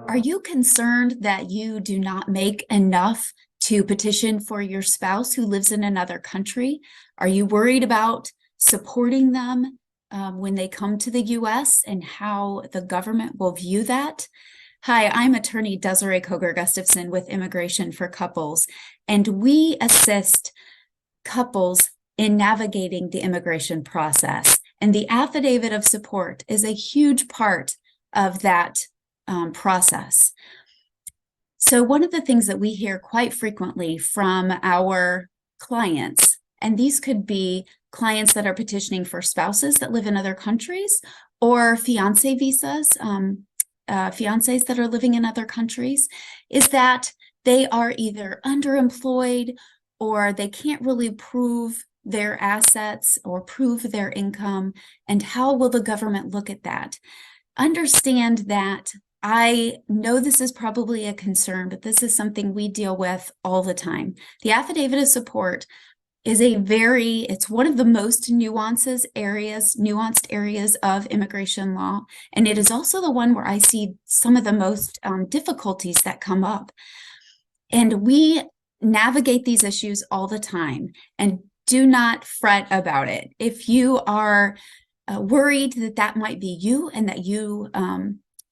Are you concerned that you do not make enough to petition for your spouse who lives in another country? Are you worried about supporting them when they come to the US and how the government will view that? Hi, I'm attorney Desiree Koger Gustafson with Immigration for Couples, and we assist couples in navigating the immigration process. And the Affidavit of Support is a huge part of that process. So one of the things that we hear quite frequently from our clients, and these could be clients that are petitioning for spouses that live in other countries or fiance visas, fiancés that are living in other countries, is that they are either underemployed or they can't really prove their assets or prove their income. And how will the government look at that? Understand that I know this is probably a concern, but this is something we deal with all the time. The Affidavit of Support is it's one of the most nuanced areas of immigration law. And it is also the one where I see some of the most difficulties that come up. And we navigate these issues all the time, and do not fret about it. If you are worried that that might be you and that you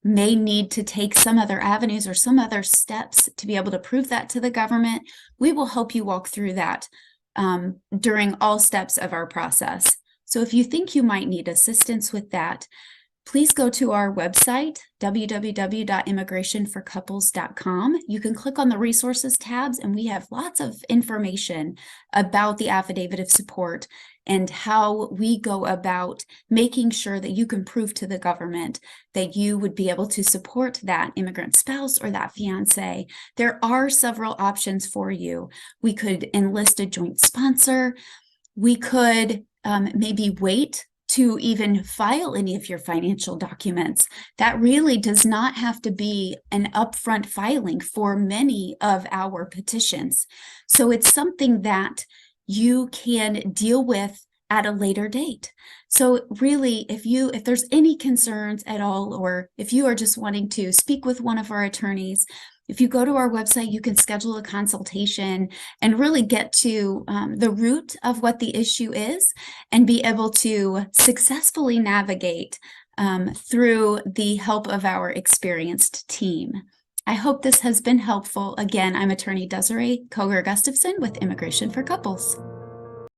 may need to take some other avenues or some other steps to be able to prove that to the government, we will help you walk through that during all steps of our process. So if you think you might need assistance with that, please go to our website, www.immigrationforcouples.com. You can click on the resources tabs, and we have lots of information about the Affidavit of Support and how we go about making sure that you can prove to the government that you would be able to support that immigrant spouse or that fiance. There are several options for you. We could enlist a joint sponsor. We could maybe wait to even file any of your financial documents. That really does not have to be an upfront filing for many of our petitions. So it's something that you can deal with at a later date. So really, if there's any concerns at all, or if you are just wanting to speak with one of our attorneys, if you go to our website, you can schedule a consultation and really get to the root of what the issue is and be able to successfully navigate through the help of our experienced team. I hope this has been helpful. Again, I'm attorney Desiree Koger Gustafson with Immigration for Couples.